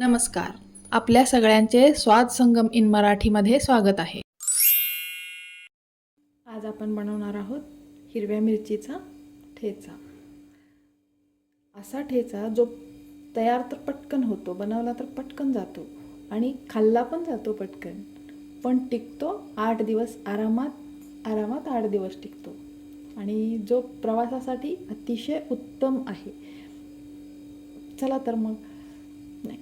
नमस्कार. आपल्या सगळ्यांचे स्वाद संगम इन मराठीमध्ये स्वागत आहे. आज आपण बनवणार आहोत हिरव्या मिरचीचा ठेचा. असा ठेचा जो तयार तर पटकन होतो, बनवला तर पटकन जातो आणि खाल्ला पण जातो पटकन, पण टिकतो 8 दिवस आरामात 8 दिवस टिकतो आणि जो प्रवासासाठी अतिशय उत्तम आहे. चला तर मग. नाही,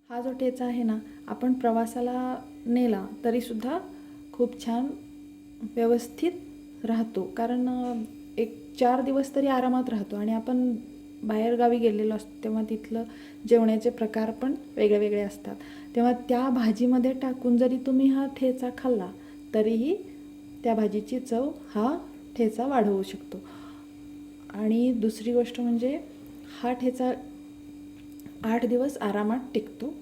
हा जो ठेचा आहे ना, आपण प्रवासाला नेला तरीसुद्धा खूप छान व्यवस्थित राहतो. कारण एक 4 दिवस तरी आरामात राहतो आणि आपण बाहेरगावी गेलेलो असतो तेव्हा तिथलं जेवणाचे प्रकार पण वेगळे वेगळे असतात. तेव्हा त्या भाजीमध्ये टाकून जरी तुम्ही हा ठेचा खाल्ला तरीही त्या भाजीची चव हा ठेचा वाढवू शकतो. आणि दुसरी गोष्ट म्हणजे हा ठेचा 8 दिवस आरामात टिकतो.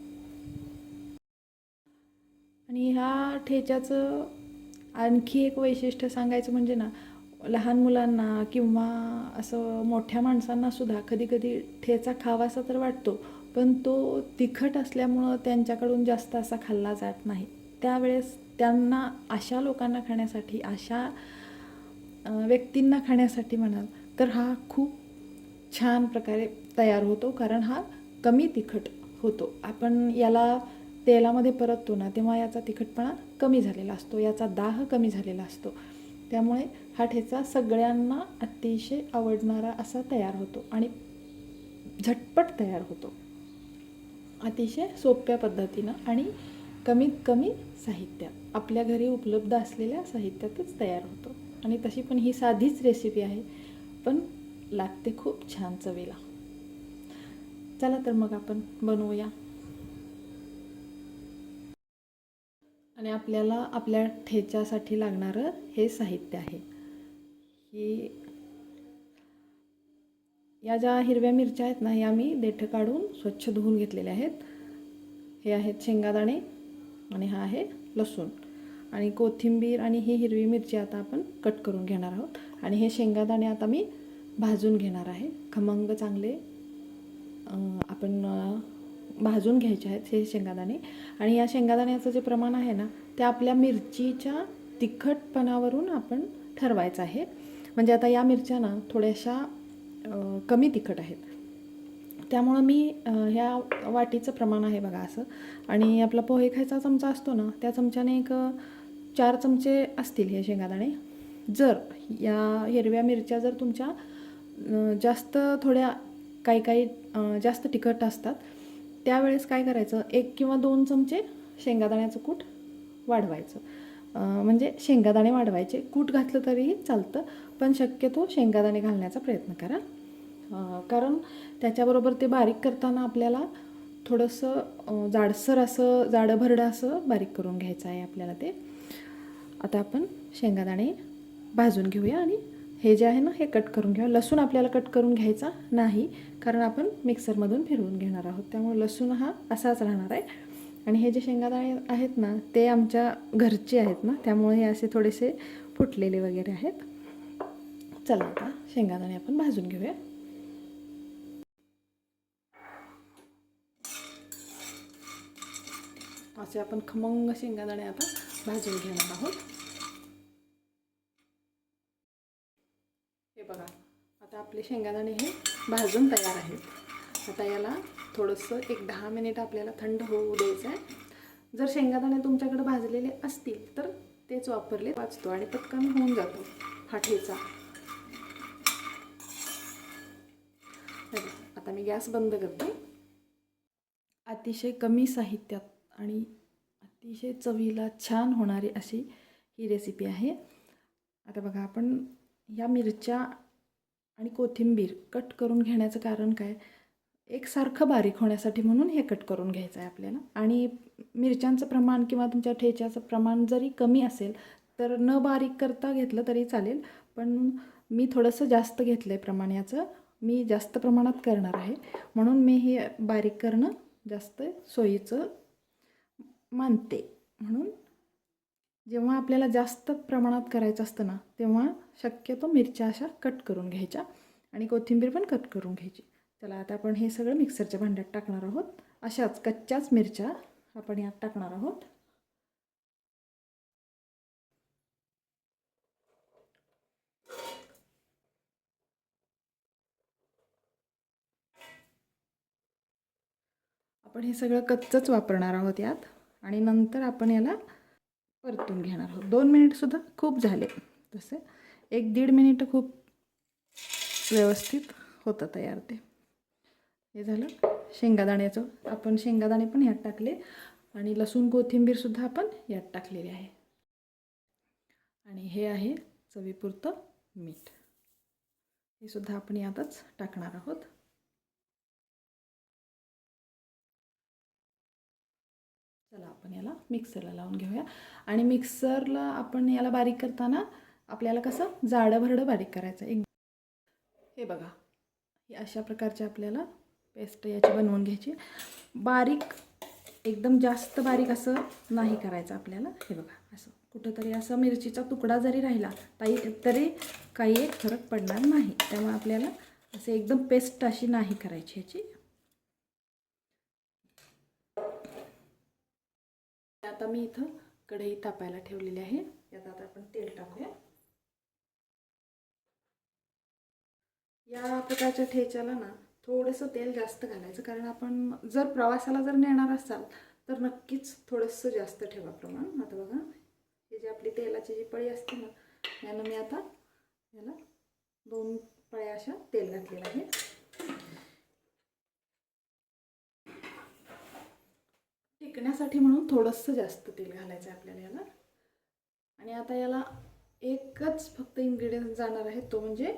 आणि ह्या ठेच्याचं आणखी एक वैशिष्ट्य सांगायचं म्हणजे ना, लहान मुलांना किंवा असं मोठ्या माणसांनासुद्धा कधीकधी ठेचा खावासा तर वाटतो, पण तो तिखट असल्यामुळं त्यांच्याकडून जास्त असा खाल्ला जात नाही. त्यावेळेस त्यांना, अशा लोकांना खाण्यासाठी, अशा व्यक्तींना खाण्यासाठी म्हणाल तर हा खूप छान प्रकारे तयार होतो. कारण हा कमी तिखट होतो. आपण याला तेलामध्ये परततो ना, तेव्हा याचा तिखटपणा कमी झालेला असतो, याचा दाह कमी झालेला असतो. त्यामुळे हा ठेचा सगळ्यांना अतिशय आवडणारा असा तयार होतो आणि झटपट तयार होतो, अतिशय सोप्या पद्धतीनं आणि कमीत कमी साहित्यात, आपल्या घरी उपलब्ध असलेल्या साहित्यातच तयार होतो. आणि तशी पण ही साधीच रेसिपी आहे, पण लागते खूप छान चवीला. चला तर मग आपण बनवूया. आणि आपल्याला आपल्या ठेच्यासाठी लागणारं हे साहित्य आहे. ही या ज्या हिरव्या मिरच्या आहेत ना, या मी देठं काढून स्वच्छ धुवून घेतलेल्या आहेत. हे आहेत शेंगादाणे आणि हा आहे लसूण आणि कोथिंबीर. आणि ही हिरवी मिरची आता आपण कट करून घेणार आहोत. आणि हे शेंगादाणे आता मी भाजून घेणार आहे. खमंग चांगले आपण भाजून घ्यायचे आहेत हे शेंगादाणे. आणि या शेंगादाण्याचं जे प्रमाण आहे ना, ते आपल्या मिरचीच्या तिखटपणावरून आपण ठरवायचं आहे. म्हणजे आता या मिरच्या ना थोड्याशा कमी तिखट आहेत, त्यामुळं मी ह्या वाटीचं प्रमाण आहे बघा असं. आणि आपला पोहे खायचा चमचा असतो ना, त्या चमच्याने एक 4 चमचे असतील हे शेंगादाणे. जर या हिरव्या मिरच्या जर तुमच्या जास्त थोड्या काही जास्त तिखट असतात, त्यावेळेस काय करायचं, 1 किंवा 2 चमचे शेंगादाण्याचं कूट वाढवायचं. म्हणजे शेंगादाणे वाढवायचे, कूट घातलं तरीही चालतं, पण शक्यतो शेंगादाणे घालण्याचा प्रयत्न करा. कारण त्याच्याबरोबर ते बारीक करताना आपल्याला थोडंसं जाडसर असं, जाडभरडं असं बारीक करून घ्यायचं आहे आपल्याला ते. आता आपण शेंगादाणे भाजून घेऊया आणि हे जे आहे ना, हे कट करून घ्या. लसूण आपल्याला कट करून घ्यायचा नाही, कारण आपण मिक्सरमधून फिरवून घेणार आहोत, त्यामुळे लसूण हा असाच राहणार आहे. आणि हे जे शेंगादाणे आहेत ना, ते आमच्या घरचे आहेत ना, त्यामुळे हे असे थोडेसे फुटलेले वगैरे आहेत. चला आता शेंगादाणे आपण भाजून घेऊया. असे आपण खमंग शेंगादाणे आता भाजून घेणार आहोत. हे बघा, आता आपले शेंगादाणे हे भाजून तयार आहेत. आता याला थोडंसं एक 10 मिनिट आपल्याला थंड होऊ द्यायचं आहे. जर शेंगादाणे तुमच्याकडे भाजलेले असतील तर तेच वापरले वाचतो आणि पटकन होऊन जातो हा ठेचा. आता मी गॅस बंद करते. अतिशय कमी साहित्यात आणि अतिशय चवीला छान होणारी अशी ही रेसिपी आहे. आता बघा, आपण या मिरच्या आणि कोथिंबीर कट करून घेण्याचं कारण काय, एकसारखं बारीक होण्यासाठी म्हणून हे कट करून घ्यायचं आहे आपल्याला. आणि मिरच्यांचं प्रमाण किंवा तुमच्या ठेच्याचं प्रमाण जरी कमी असेल तर न बारीक करता घेतलं तरी चालेल, पण मी थोडंसं जास्त घेतलं आहे प्रमाण याचं, मी जास्त प्रमाणात करणार आहे, म्हणून मी हे बारीक करणं जास्त सोयीचं मानते. म्हणून जेव्हा आपल्याला जास्त प्रमाणात करायचं असतं ना, तेव्हा शक्यतो मिरच्या अशा कट करून घ्यायच्या आणि कोथिंबीर पण कट करून घ्यायची. चला आता आपण हे सगळं मिक्सरच्या भांड्यात टाकणार आहोत. अशाच कच्च्याच मिरच्या आपण यात टाकणार आहोत. आपण हे सगळं कच्चंच वापरणार आहोत यात आणि नंतर आपण याला परतून घेणार आहोत. 2 मिनिटसुद्धा खूप झाले. तसे 1-1.5 मिनिट खूप व्यवस्थित होतं तयार ते. हे झालं शेंगादाण्याचं. आपण शेंगादाणे पण यात टाकले आणि लसूण कोथिंबीरसुद्धा आपण यात टाकलेली आहे. आणि हे आहे चवीपुरतं मीठ. हे सुद्धा आपण यातच टाकणार आहोत. चला आपण याला मिक्सरला लावून घेऊया. आणि मिक्सरला आपण याला बारीक करताना आपल्याला कसं जाडं भरडं बारीक करायचं. हे बघा, ही अशा प्रकारची आपल्याला पेस्ट याची बनवून घ्यायची. बारीक एकदम जास्त बारीक असं नाही करायचं आपल्याला. हे बघा, असं कुठंतरी असं मिरचीचा तुकडा जरी राहिला तरी काही एक फरक पडणार नाही. त्यामुळे आपल्याला असं एकदम पेस्ट अशी नाही करायची ह्याची. आता मी इथं कढई तापायला ठेवलेली आहे. यात आता आपण तेल टाकूया. या प्रकारच्या ठेच्याला ना थोडंसं तेल जास्त घालायचं, कारण आपण जर प्रवासाला जर नेणार असाल तर नक्कीच थोडंसं जास्त ठेवा प्रमाण. आता बघा, हे जी आपली तेलाची जी पळी असते ना, यानं मी आता याला 2 पळ्या अशा तेल घातलेलं आहे. टिकण्यासाठी म्हणून थोडंसं जास्त तेल घालायचं आहे आपल्याला याला. आणि आता याला एकच फक्त इन्ग्रेडियंट जाणार आहे, तो म्हणजे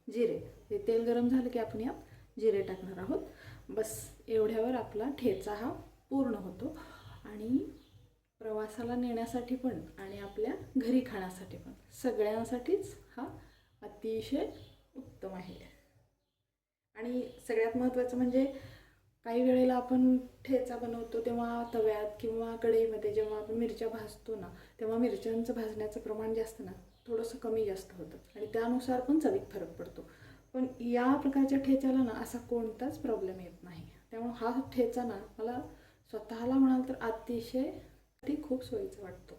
जिरे. हे तेल गरम झालं की आपण यात जिरे टाकणार आहोत. बस एवढ्यावर आपला ठेचा हा पूर्ण होतो. आणि प्रवासाला नेण्यासाठी पण आणि आपल्या घरी खाण्यासाठी पण सगळ्यांसाठीच हा अतिशय उत्तम आहे. आणि सगळ्यात महत्त्वाचं म्हणजे काही वेळेला आपण ठेचा बनवतो तेव्हा तव्यात किंवा कढईमध्ये जेव्हा आपण मिरच्या भाजतो ना, तेव्हा मिरच्यांचं भाजण्याचं प्रमाण जास्त ना थोडंसं कमी जास्त होतं आणि त्यानुसार पण चवीत फरक पडतो. पण या प्रकारच्या ठेच्याला ना असा कोणताच प्रॉब्लेम येत नाही. त्यामुळे हा ठेचा ना मला स्वतःला म्हणाल तर अतिशय खूप सोयीचा वाटतो.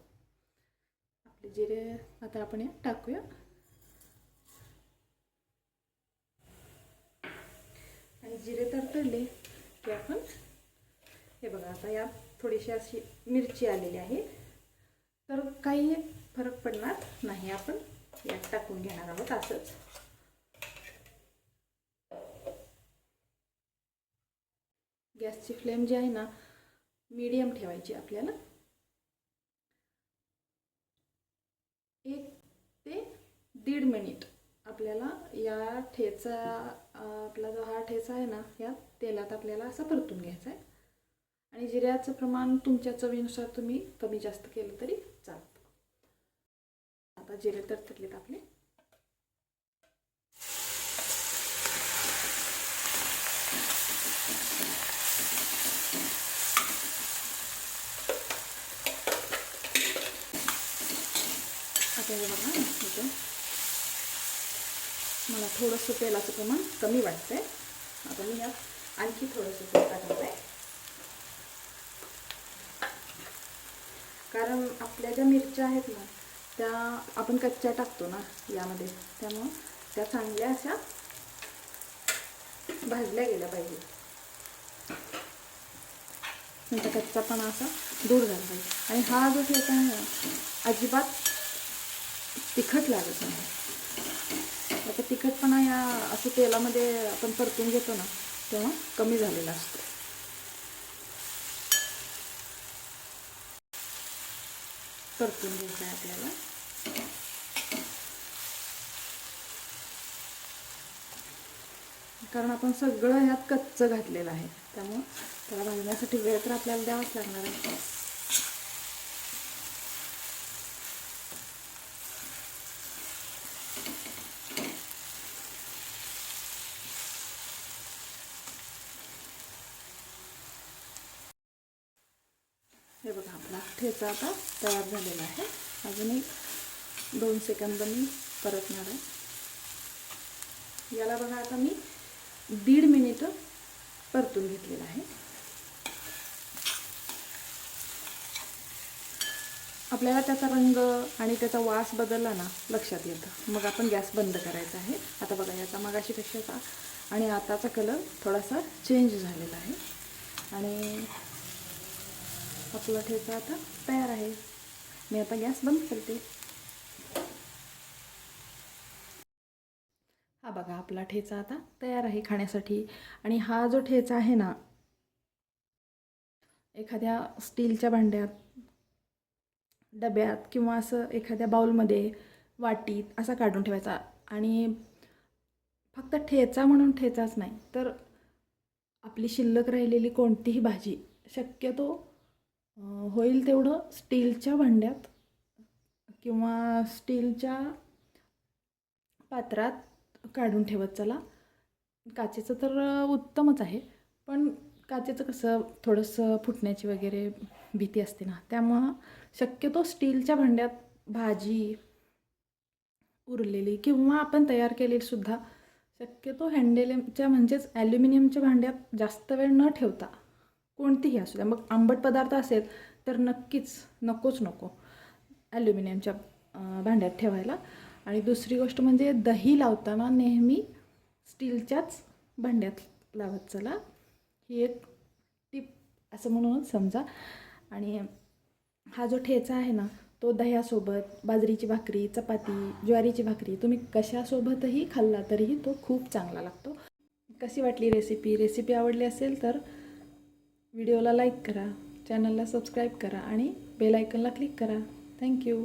आपले जिरे आता आपण यात टाकूया. आणि जिरे तडतडले की आपण हे बघा, आता यात थोडीशी अशी मिरची आलेली आहे, तर काही फरक पडणार नाही. आपण यात टाकून घेणार आहोत असंच. गॅसची फ्लेम जी आहे ना मीडियम ठेवायची आपल्याला. 1 ते 1.5 मिनिट आपल्याला या ठेचा आपला जो हा ठेचा आहे ना या तेलात आपल्याला असं परतून घ्यायचा आहे. आणि जिऱ्याचं प्रमाण तुमच्या चवीनुसार तुम्ही कमी जास्त केलं तरी चालतं. आता जिरे तडतडलेत आपले. आता हे बघा, इथं मला थोडंसं तेलाचं प्रमाण कमी वाटतंय. आता मी यात आणखी थोडंसं तेल टाकणार आहे, कारण आपल्या ज्या मिरच्या आहेत ना त्या आपण कच्च्या टाकतो ना यामध्ये, त्यामुळं त्या चांगल्या अशा भाजल्या गेल्या पाहिजे. त्यांचा कच्चापणा असा दूर झाला पाहिजे. आणि हा जो ठेचा आहे ना अजिबात तिखट लागत नाही. त्याचा तिखटपणा या असं तेलामध्ये आपण परतून घेतो ना तेव्हा कमी झालेला असतो. परतून घ्यायचं आहे आपल्याला. कारण आपण सगळं ह्यात कच्चं घातलेलं आहे, त्यामुळं त्याला भाजण्यासाठी वेळ तर आपल्याला द्यावाच लागणार आहे. हे बघा आपला ठेचा आता तयार झालेला आहे. अजून एक 2 सेकंद मी परतणार आहे. याला बघा आता मी 1.5 मिनिट परतून घेतलेलं आहे. आपल्याला त्याचा रंग आणि त्याचा वास बदलला ना लक्षात येतं. मग आपण गॅस बंद करायचा आहे. आता बघा याचा मगाशी कशाचा आणि आताचा कलर थोडासा चेंज झालेला आहे. आणि आपला ठेचा आता तयार आहे. मी आता गॅस बंद करते. हा बघा आपला ठेचा आता तयार आहे खाण्यासाठी. आणि हा जो ठेचा आहे ना, एखाद्या स्टीलच्या भांड्यात, डब्यात किंवा असं एखाद्या बाउलमध्ये, वाटीत असा काढून ठेवायचा. आणि फक्त ठेचा म्हणून ठेचाच नाही, तर आपली शिल्लक राहिलेली कोणतीही भाजी शक्यतो होईल तेवढं स्टीलच्या भांड्यात किंवा स्टीलच्या पात्रात काढून ठेवत चला. काचेचं तर उत्तमच आहे, पण काचेचं कसं थोडंसं फुटण्याची वगैरे भीती असते ना, त्यामुळं शक्यतो स्टीलच्या भांड्यात भाजी उरलेली किंवा आपण तयार केलेली सुद्धा शक्यतो हँडेलच्या म्हणजेच ॲल्युमिनियमच्या भांड्यात जास्त वेळ न ठेवता, कोणतीही असू द्या, मग आंबट पदार्थ असेल तर नक्कीच नको ॲल्युमिनियमच्या भांड्यात ठेवायला. आणि दुसरी गोष्ट म्हणजे दही लावताना नेहमी स्टीलच्याच भांड्यात लावत चला. ही एक टिप असं म्हणूनच समजा. आणि हा जो ठेचा आहे ना, तो दह्यासोबत, बाजरीची भाकरी, चपाती, ज्वारीची भाकरी, तुम्ही कशासोबतही खाल्ला तरीही तो खूप चांगला लागतो. कशी वाटली रेसिपी आवडली असेल तर व्हिडिओला लाईक करा, चॅनलला सबस्क्राईब करा आणि बेल आयकनला क्लिक करा. थँक्यू.